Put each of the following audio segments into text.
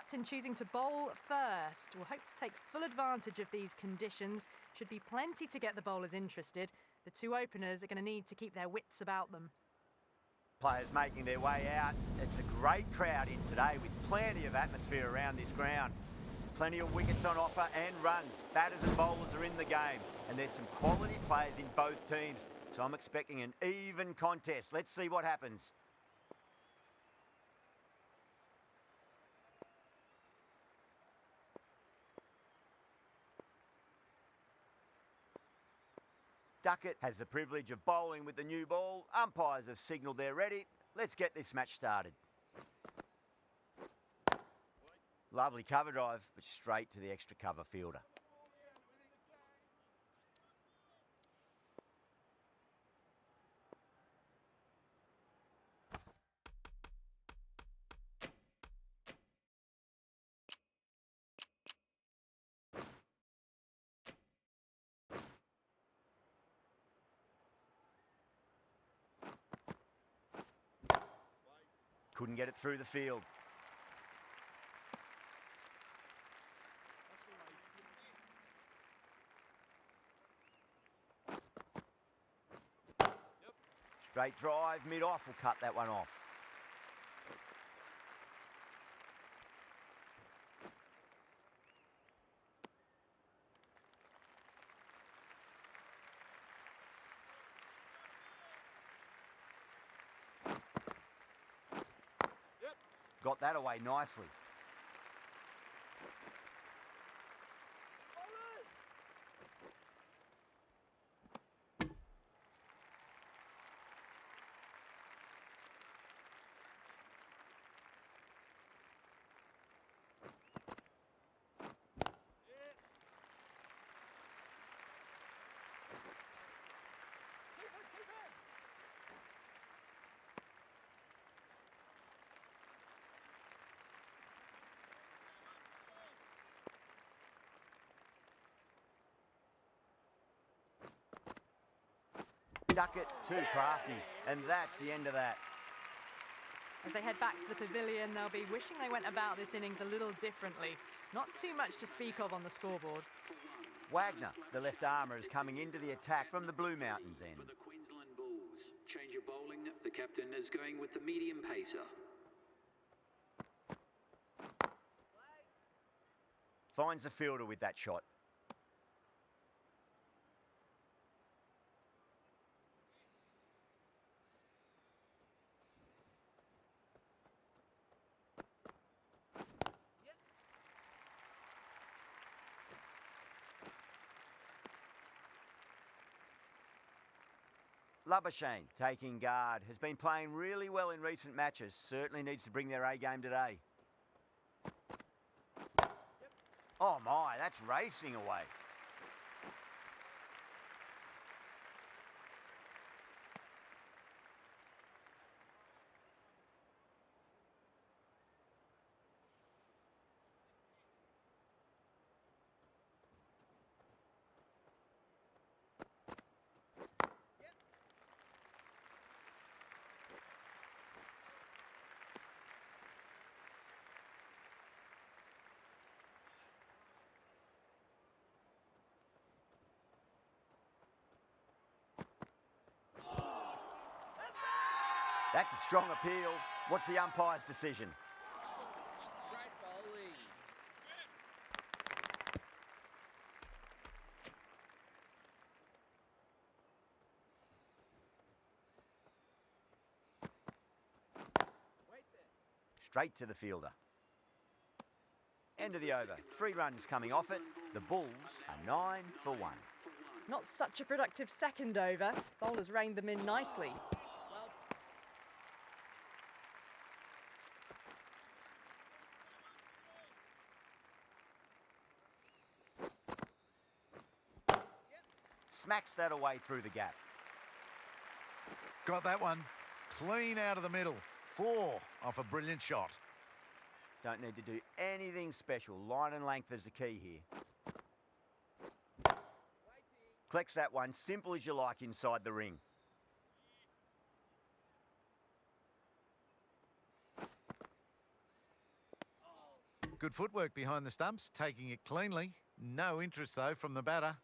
captain choosing to bowl first. We'll hope to take full advantage of these conditions. Should be plenty to get the bowlers interested. The two openers are going to need to keep their wits about them. Players making their way out. It's a great crowd in today with plenty of atmosphere around this ground. Plenty of wickets on offer and runs. Batters and bowlers are in the game, and there's some quality players in both teams. So I'm expecting an even contest. Let's see what happens. Duckett has the privilege of bowling with the new ball. Umpires have signalled they're ready. Let's get this match started. Lovely cover drive, but straight to the extra cover fielder. Couldn't get it through the field. Straight drive, mid-off will cut that one off. Got that away nicely. Duckett, too crafty, and that's the end of that. As they head back to the pavilion, they'll be wishing they went about this innings a little differently. Not too much to speak of on the scoreboard. Wagner, the left armour, is coming into the attack from the Blue Mountains end. For the Queensland Bulls, change of bowling. The captain is going with the medium pacer. Finds the fielder with that shot. Labuschagne, taking guard, has been playing really well in recent matches. Certainly needs to bring their A game today. Oh my, that's racing away. That's a strong appeal. What's the umpire's decision? Great bowling. Straight to the fielder. End of the over. 3 runs coming off it. The Bulls are 9 for 1. Not such a productive second over. Bowlers reined them in nicely. Smacks that away through the gap. Got that one. Clean out of the middle. 4 off a brilliant shot. Don't need to do anything special. Line and length is the key here. Collects that one, simple as you like inside the ring. Good footwork behind the stumps, taking it cleanly. No interest, though, from the batter.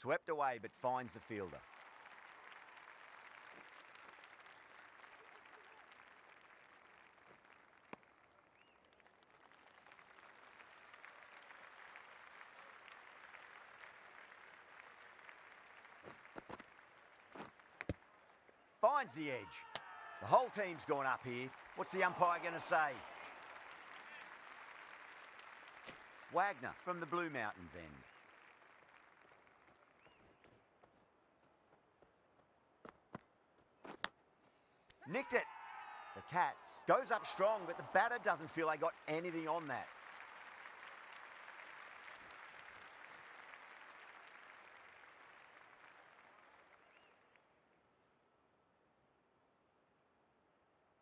Swept away, but finds the fielder. Finds the edge. The whole team's gone up here. What's the umpire going to say? Wagner from the Blue Mountains end. Nicked it. The Cats goes up strong, but the batter doesn't feel they got anything on that.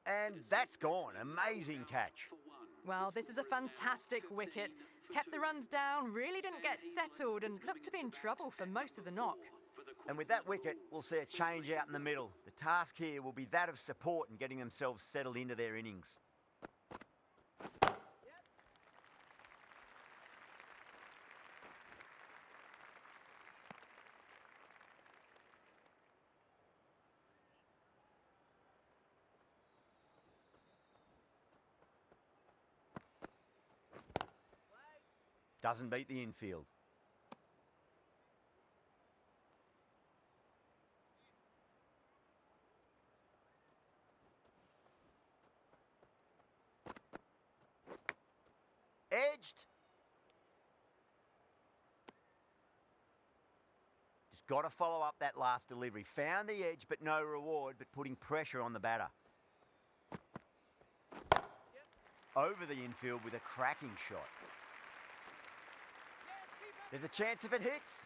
And that's gone. Amazing catch. Well, this is a fantastic wicket. Kept the runs down, really didn't get settled and looked to be in trouble for most of the knock. And with that wicket, we'll see a change out in the middle. The task here will be that of support and getting themselves settled into their innings. Doesn't beat the infield. Edged. Just got to follow up that last delivery. Found the edge, but no reward, but putting pressure on the batter. Over the infield with a cracking shot. There's a chance if it hits.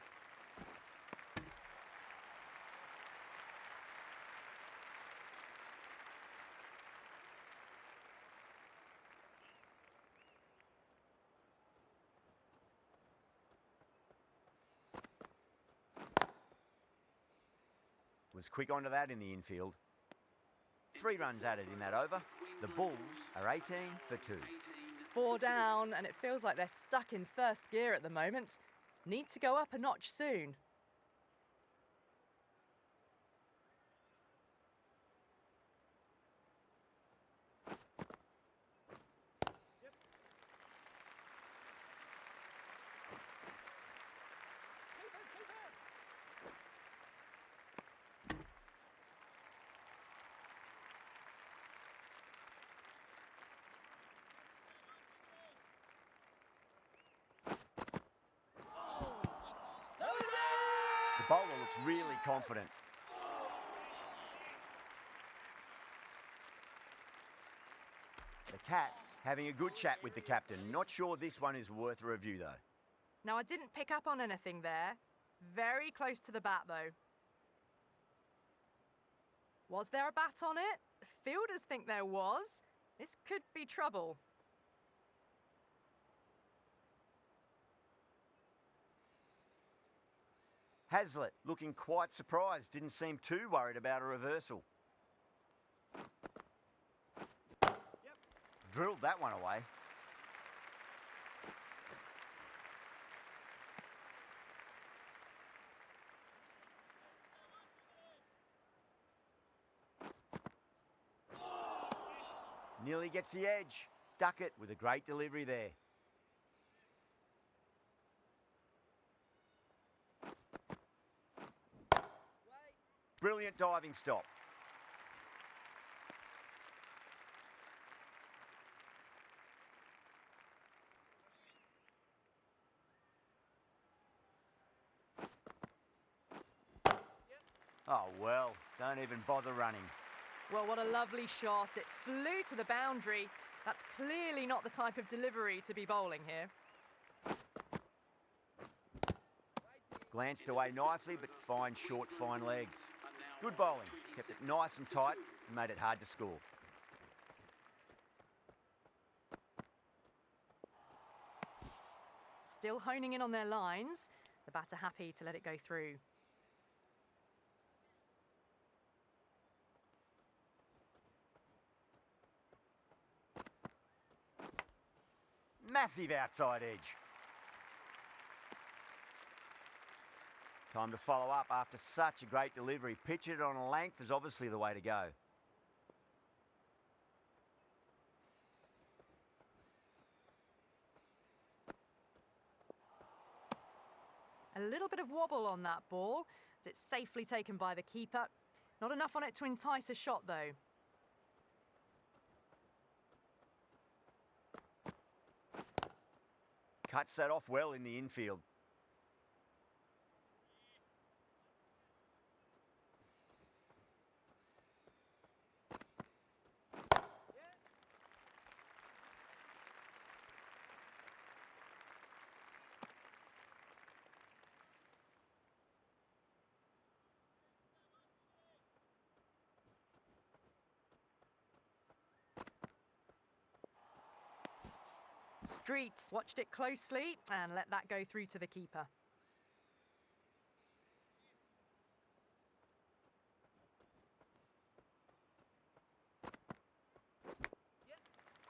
Was quick onto that in the infield. 3 runs added in that over. The Bulls are 18 for 2. 4 down, and it feels like they're stuck in first gear at the moment. Need to go up a notch soon. The bowler looks really confident. The Cats having a good chat with the captain. Not sure this one is worth a review, though. Now, I didn't pick up on anything there. Very close to the bat, though. Was there a bat on it? Fielders think there was. This could be trouble. Hazlitt looking quite surprised. Didn't seem too worried about a reversal. Drilled that one away. Nearly gets the edge. Duckett with a great delivery there. Brilliant diving stop. Oh, well, don't even bother running. Well, what a lovely shot. It flew to the boundary. That's clearly not the type of delivery to be bowling here. Glanced away nicely, but fine short, fine leg. Good bowling. Kept it nice and tight and made it hard to score. Still honing in on their lines. The batter happy to let it go through. Massive outside edge. Time to follow up after such a great delivery. Pitch it on a length is obviously the way to go. A little bit of wobble on that ball, as it's safely taken by the keeper. Not enough on it to entice a shot, though. Cuts that off well in the infield. Streets watched it closely and let that go through to the keeper.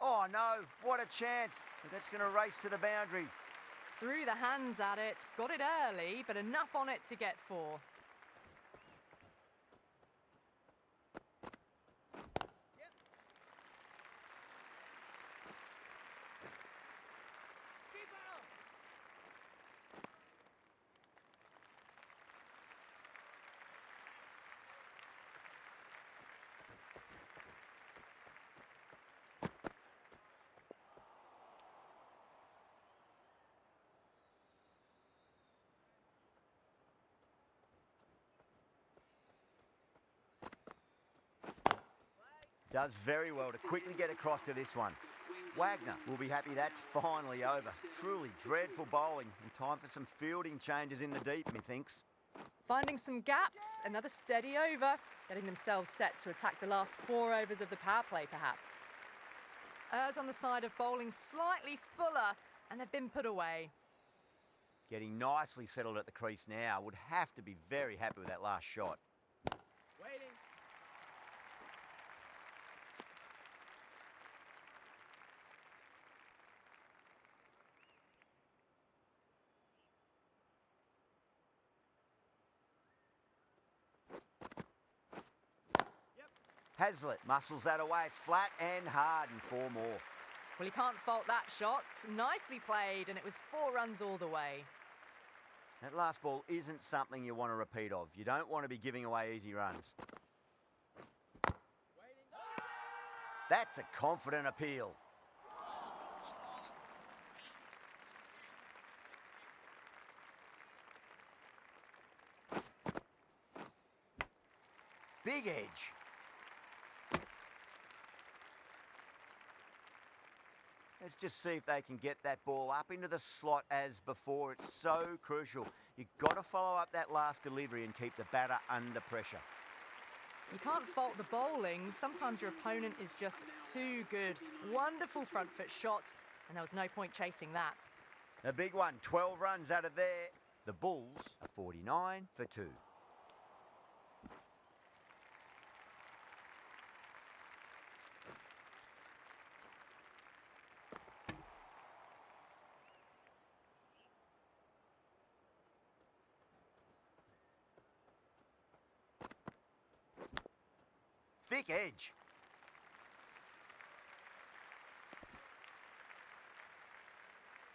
Oh no, what a chance. But that's going to race to the boundary. Threw the hands at it, got it early, but enough on it to get 4. Does very well to quickly get across to this one. Wagner will be happy that's finally over. Truly dreadful bowling and time for some fielding changes in the deep, methinks. Finding some gaps, another steady over, getting themselves set to attack the last 4 overs of the power play, perhaps. Errs on the side of bowling slightly fuller, and they've been put away. Getting nicely settled at the crease now. Would have to be very happy with that last shot. Waiting. Hazlitt muscles that away. It's flat and hard and 4 more. Well, you can't fault that shot. Nicely played, and it was 4 runs all the way. That last ball isn't something you want to repeat of. You don't want to be giving away easy runs. That's a confident appeal. Big edge. Let's just see if they can get that ball up into the slot as before. It's so crucial. You've got to follow up that last delivery and keep the batter under pressure. You can't fault the bowling. Sometimes your opponent is just too good. Wonderful front foot shot, and there was no point chasing that. A big one, 12 runs out of there. The Bulls are 49 for 2. Thick edge.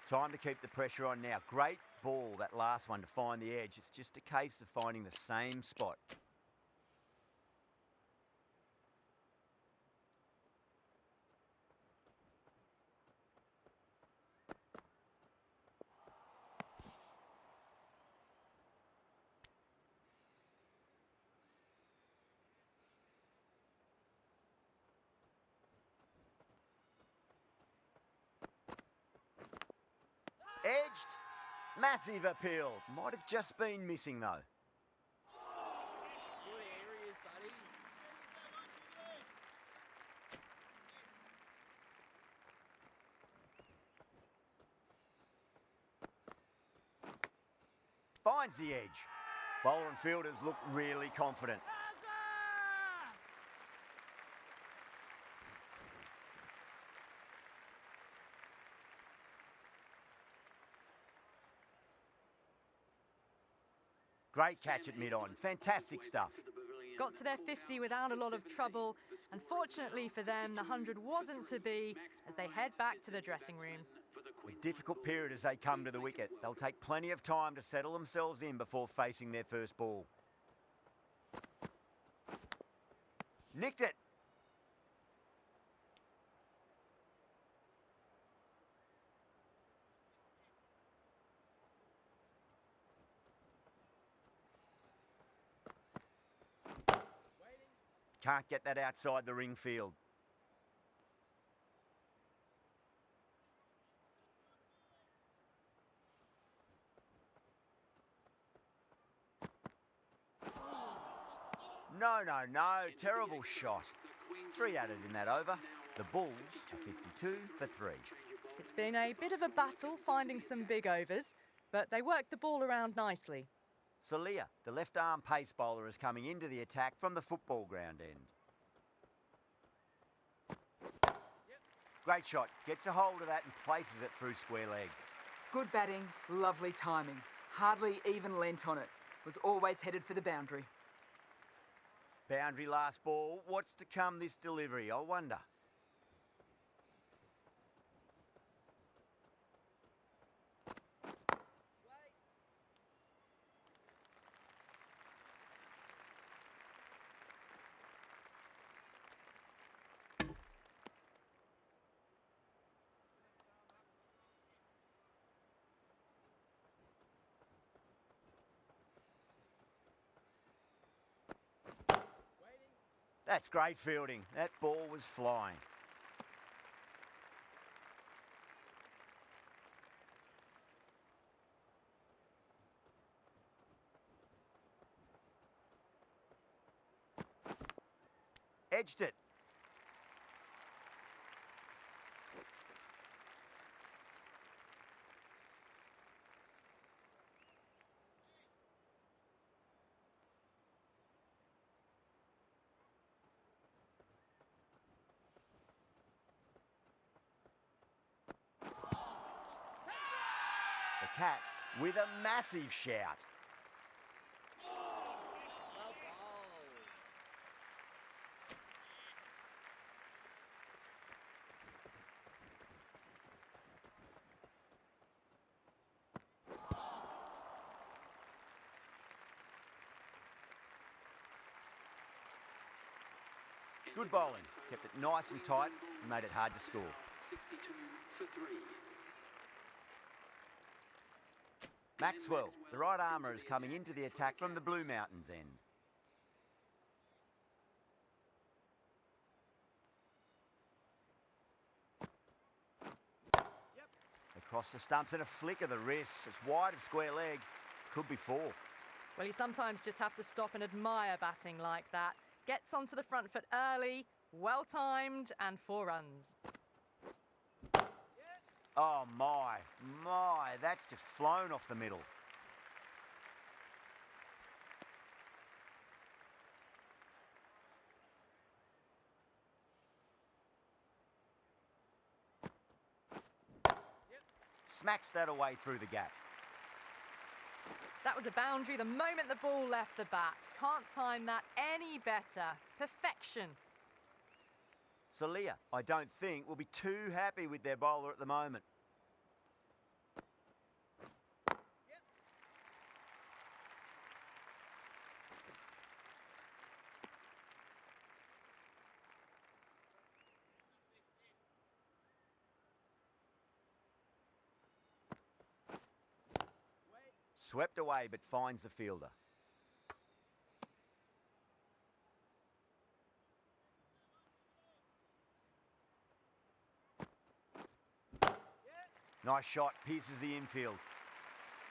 Time to keep the pressure on now. Great ball, that last one, to find the edge. It's just a case of finding the same spot. Edged. Massive appeal. Might have just been missing though. Good areas, buddy. Finds the edge. Bowler and fielders look really confident. Great catch at mid-on. Fantastic stuff. Got to their 50 without a lot of trouble. Unfortunately for them, the 100 wasn't to be as they head back to the dressing room. A difficult period as they come to the wicket. They'll take plenty of time to settle themselves in before facing their first ball. Nicked it. Can't get that outside the ring field. No. Terrible shot. 3 added in that over. The Bulls are 52 for 3. It's been a bit of a battle finding some big overs, but they worked the ball around nicely. Sulphur, the left-arm pace bowler, is coming into the attack from the football ground end. Great shot. Gets a hold of that and places it through square leg. Good batting, lovely timing. Hardly even lent on it. Was always headed for the boundary. Boundary last ball. What's to come this delivery, I wonder? That's great fielding. That ball was flying. Edged it. The Cats with a massive shout. Good bowling. Kept it nice and tight and made it hard to score. 62 for 3. Maxwell, the right armour, is coming into the attack from the Blue Mountains end. Across the stumps and a flick of the wrist. It's wide of square leg. Could be 4. Well, you sometimes just have to stop and admire batting like that. Gets onto the front foot early, well-timed, and 4 runs. Oh my, that's just flown off the middle. Smacks that away through the gap. That was a boundary the moment the ball left the bat. Can't time that any better. Perfection. Sulphur, I don't think, will be too happy with their bowler at the moment. Swept away but finds the fielder. Nice shot, pierces the infield.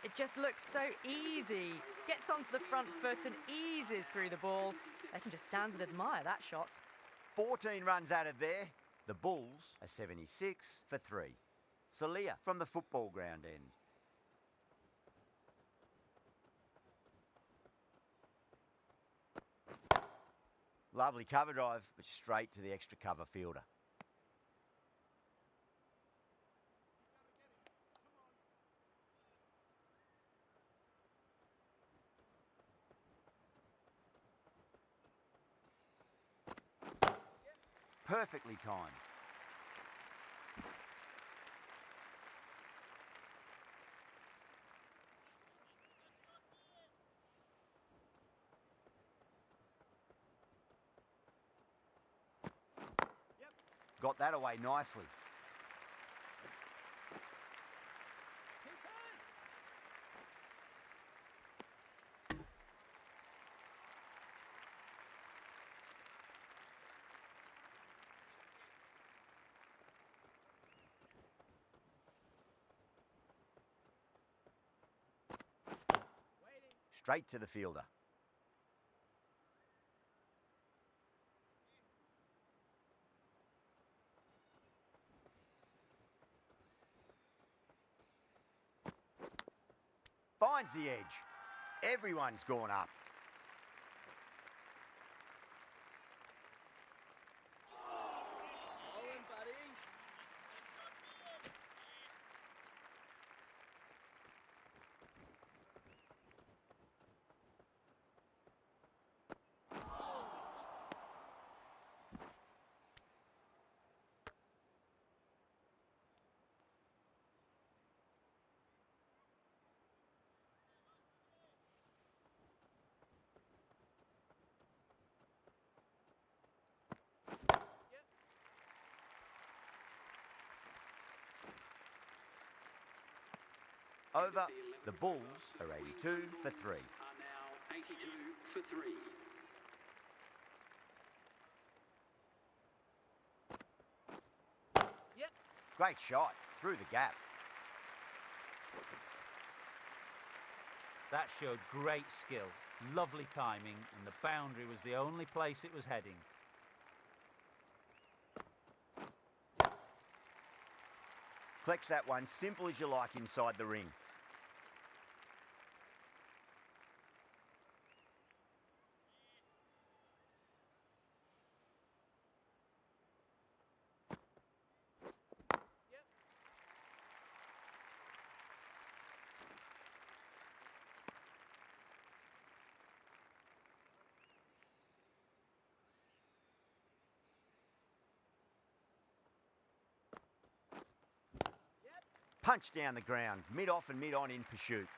It just looks so easy. Gets onto the front foot and eases through the ball. They can just stand and admire that shot. 14 runs added there. The Bulls are 76 for 3. Sulphur from the football ground end. Lovely cover drive, but straight to the extra cover fielder. Perfectly timed. Got that away nicely. Keep on. Waiting. Straight to the fielder. Finds the edge. Everyone's gone up. Bowling, buddy. Over. The Bulls are 82 for 3. Are now 82 for 3. Yep. Great shot. Through the gap. That showed great skill, lovely timing, and the boundary was the only place it was heading. Collects that one simple as you like inside the ring. Punch down the ground, mid-off and mid-on in pursuit.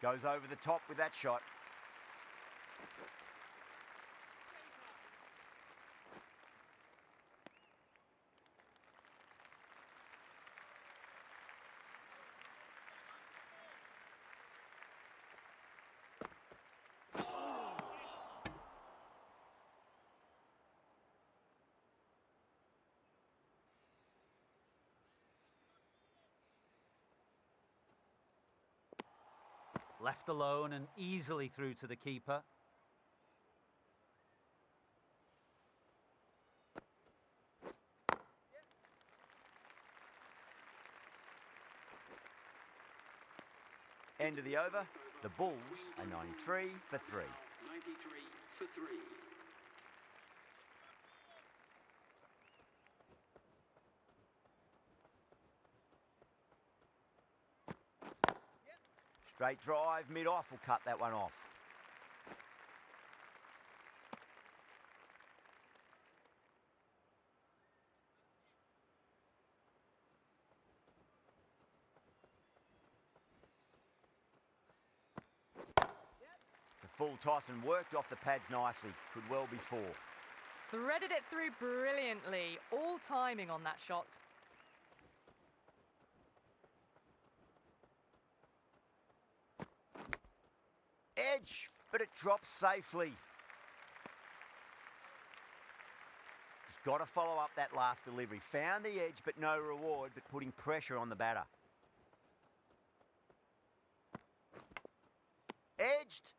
Goes over the top with that shot. Left alone and easily through to the keeper. End of the over. The Bulls are 93 for 3. 93 for 3. Straight drive, mid-off will cut that one off. It's a full toss and worked off the pads nicely. Could well be 4. Threaded it through brilliantly. All timing on that shot. Edge, but it drops safely. Just got to follow up that last delivery. Found the edge, but no reward, but putting pressure on the batter. Edged.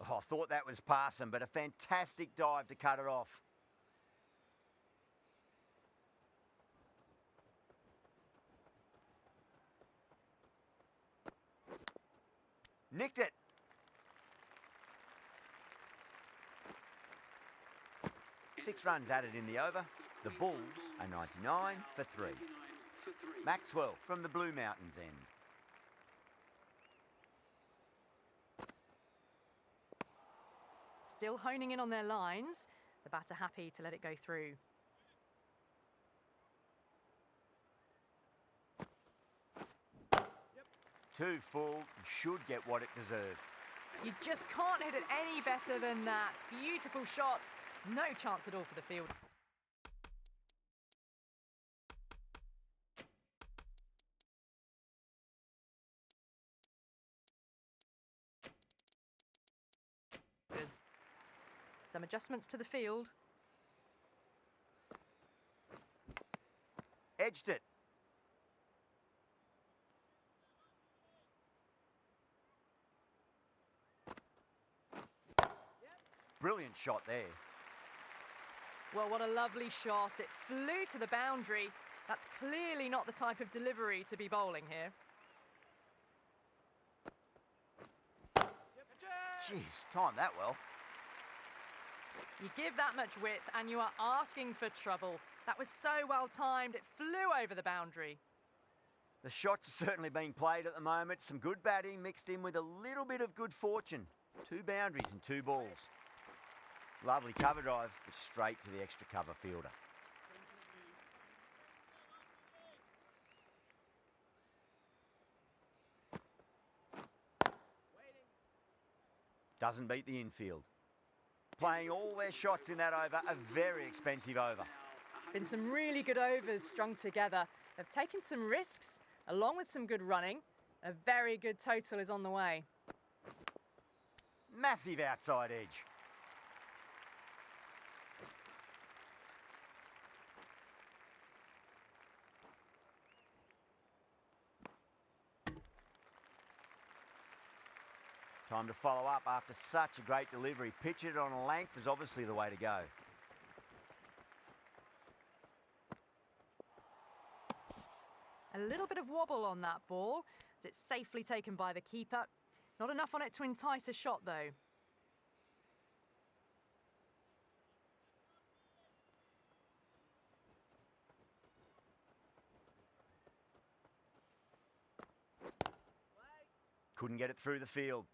Oh, I thought that was passing, but a fantastic dive to cut it off. Nicked it. Six runs added in the over. The Bulls are 99 for 3. Maxwell from the Blue Mountains end. Still honing in on their lines. The batter happy to let it go through. Too full, should get what it deserved. You just can't hit it any better than that. Beautiful shot. No chance at all for the field. Some adjustments to the field. Edged it. Brilliant shot there. Well, what a lovely shot. It flew to the boundary. That's clearly not the type of delivery to be bowling here. Jeez, timed that well. You give that much width and you are asking for trouble. That was so well timed, it flew over the boundary. The shots are certainly being played at the moment. Some good batting mixed in with a little bit of good fortune. 2 boundaries and 2 balls. Lovely cover drive, but straight to the extra cover fielder. Doesn't beat the infield. Playing all their shots in that over, a very expensive over. Been some really good overs strung together. They've taken some risks, along with some good running. A very good total is on the way. Massive outside edge. Time to follow up after such a great delivery. Pitch it on a length is obviously the way to go. A little bit of wobble on that ball, as it's safely taken by the keeper. Not enough on it to entice a shot, though. Couldn't get it through the field.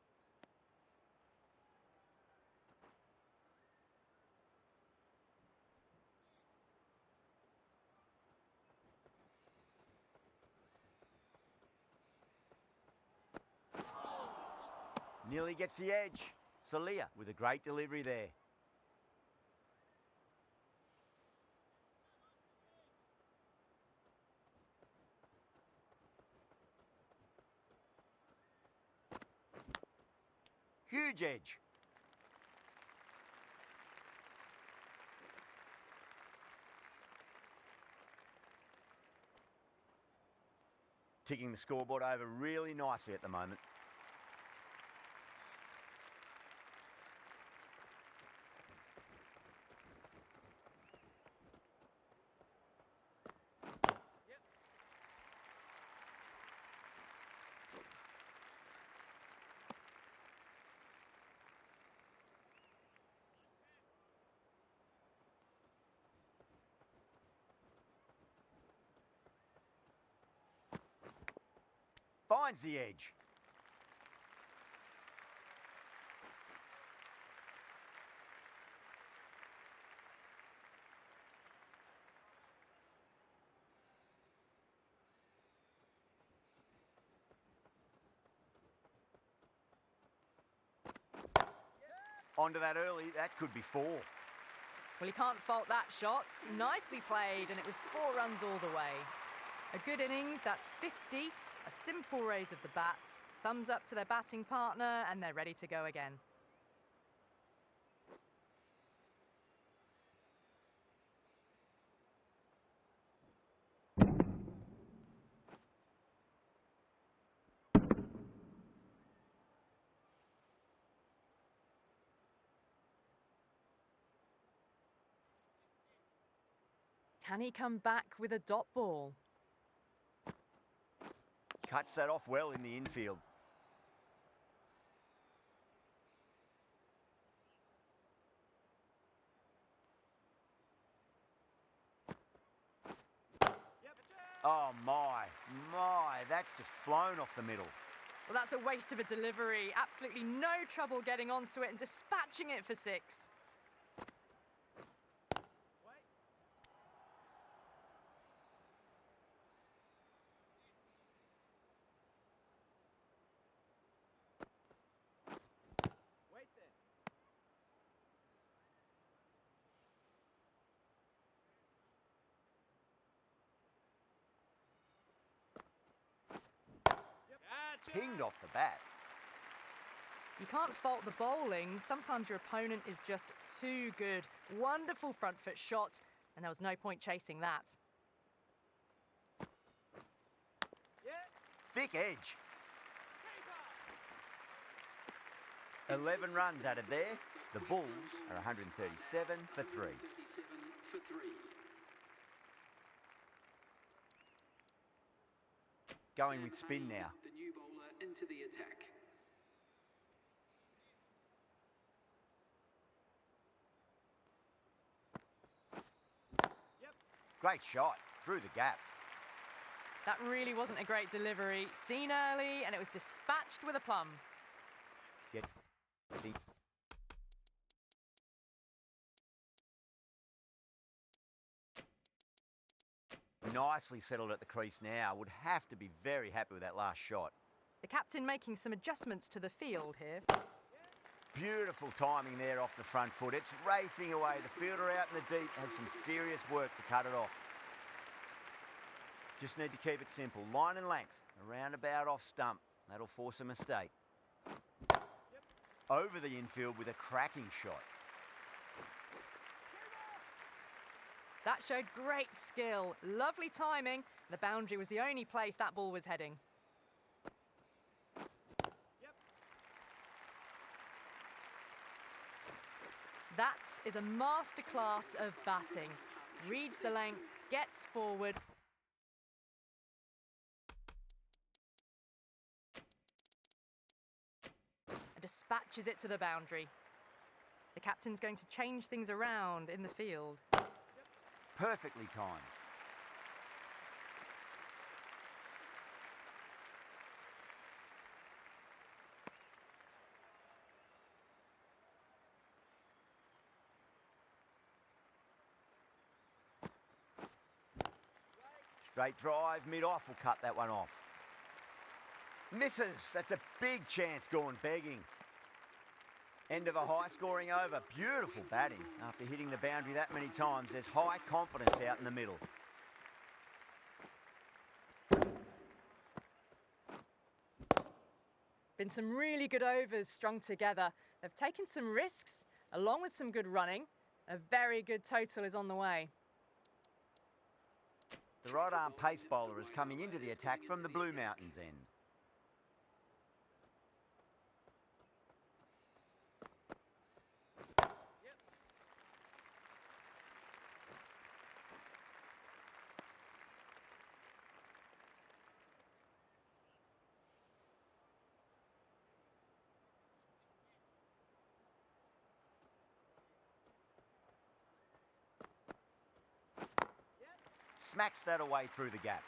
Nearly gets the edge. Sulphur with a great delivery there. Huge edge. Ticking the scoreboard over really nicely at the moment. Finds the edge. Onto that early, that could be 4. Well, you can't fault that shot. Nicely played, and it was 4 runs all the way. A good innings, that's 50. A simple raise of the bats. Thumbs up to their batting partner, and they're ready to go again. Can he come back with a dot ball? Cuts that off well in the infield. Oh, my, that's just flown off the middle. Well, that's a waste of a delivery. Absolutely no trouble getting onto it and dispatching it for 6. Wait. Wait then. Gotcha. Pinged off the bat. You can't fault the bowling. Sometimes your opponent is just too good. Wonderful front foot shot, and there was no point chasing that. Yeah. Thick edge. Keep up. 11 runs added there. The Bulls are 137 for 3. 37 for 3. Going with spin now. The new bowler into the attack. Yep. Great shot. Through the gap. That really wasn't a great delivery. Seen early, and it was dispatched with a plum. Get the nicely settled at the crease now. Would have to be very happy with that last shot. The captain making some adjustments to the field here. Beautiful timing there off the front foot. It's racing away. The fielder out in the deep has some serious work to cut it off. Just need to keep it simple. Line and length. A roundabout off stump. That'll force a mistake. Over the infield with a cracking shot. That showed great skill. Lovely timing. The boundary was the only place that ball was heading. That is a masterclass of batting. Reads the length, gets forward. And dispatches it to the boundary. The captain's going to change things around in the field. Perfectly timed. Straight drive, mid-off will cut that one off. Misses. That's a big chance gone begging. End of a high-scoring over. Beautiful batting. After hitting the boundary that many times, there's high confidence out in the middle. Been some really good overs strung together. They've taken some risks, along with some good running. A very good total is on the way. The right-arm pace bowler is coming into the attack from the Blue Mountains end. Smacks that away through the gap.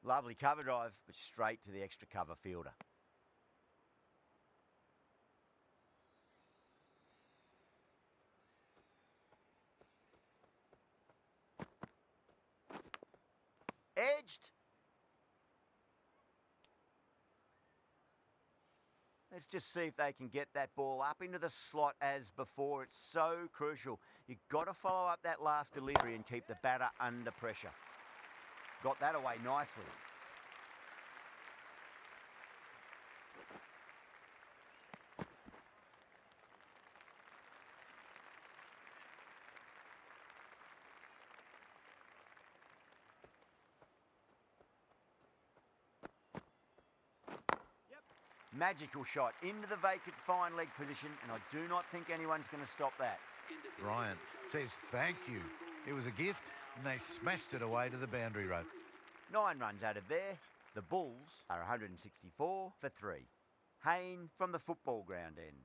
Lovely cover drive, but straight to the extra cover fielder. Edged. Let's just see if they can get that ball up into the slot as before. It's so crucial. You've got to follow up that last delivery and keep the batter under pressure. Got that away nicely. Magical shot into the vacant fine leg position, and I do not think anyone's going to stop that. Bryant says thank you. It was a gift, and they smashed it away to the boundary rope. 9 runs added there. The Bulls are 164 for 3. Hayne from the football ground end.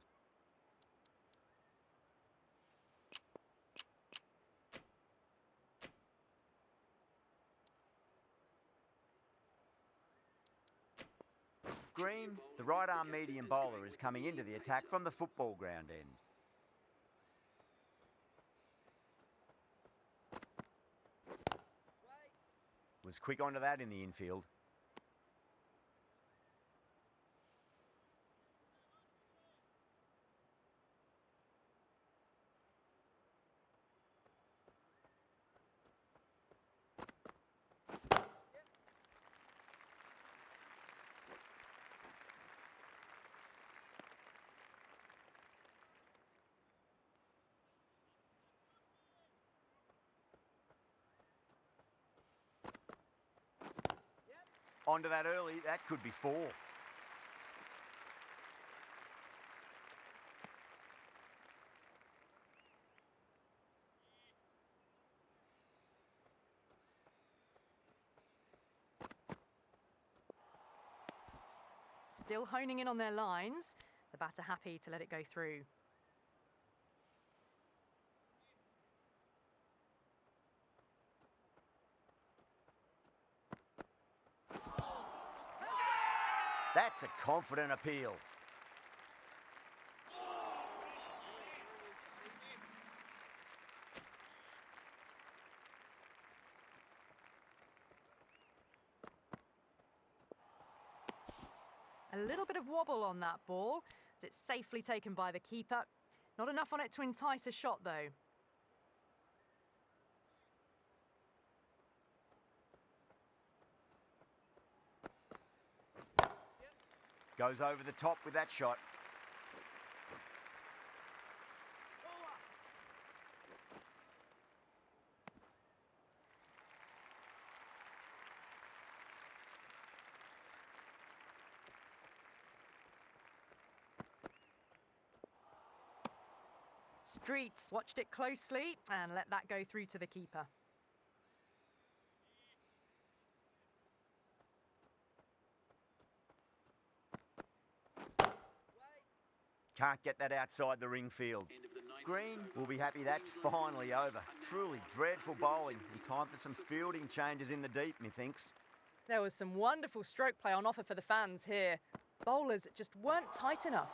Green, the right arm medium bowler, is coming into the attack from the football ground end. Was quick onto that in the infield. Onto that early, that could be 4. Still honing in on their lines. The batter happy to let it go through. That's a confident appeal. A little bit of wobble on that ball, as it's safely taken by the keeper. Not enough on it to entice a shot, though. Goes over the top with that shot. Streets watched it closely and let that go through to the keeper. Can't get that outside the ring field. Green will be happy that's finally over. Truly dreadful bowling and time for some fielding changes in the deep, methinks. There was some wonderful stroke play on offer for the fans here. Bowlers just weren't tight enough.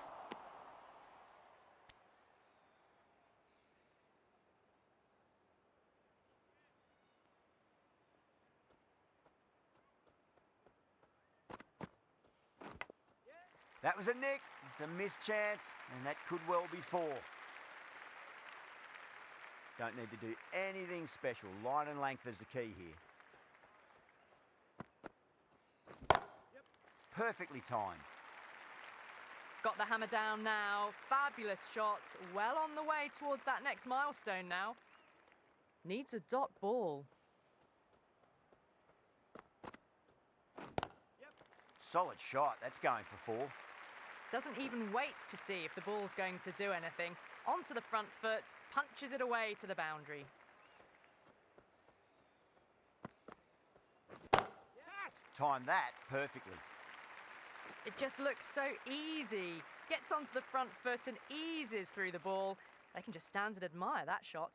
That was a nick. It's a missed chance, and that could well be 4. Don't need to do anything special. Line and length is the key here. Perfectly timed. Got the hammer down now. Fabulous shot. Well on the way towards that next milestone now. Needs a dot ball. Solid shot. That's going for 4. Doesn't even wait to see if the ball's going to do anything. Onto the front foot, punches it away to the boundary. Timed that perfectly. It just looks so easy. Gets onto the front foot and eases through the ball. They can just stand and admire that shot.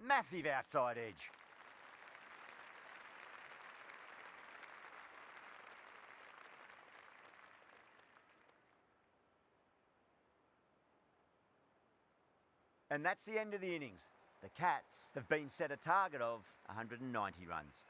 Massive outside edge. And that's the end of the innings. The Cats have been set a target of 190 runs.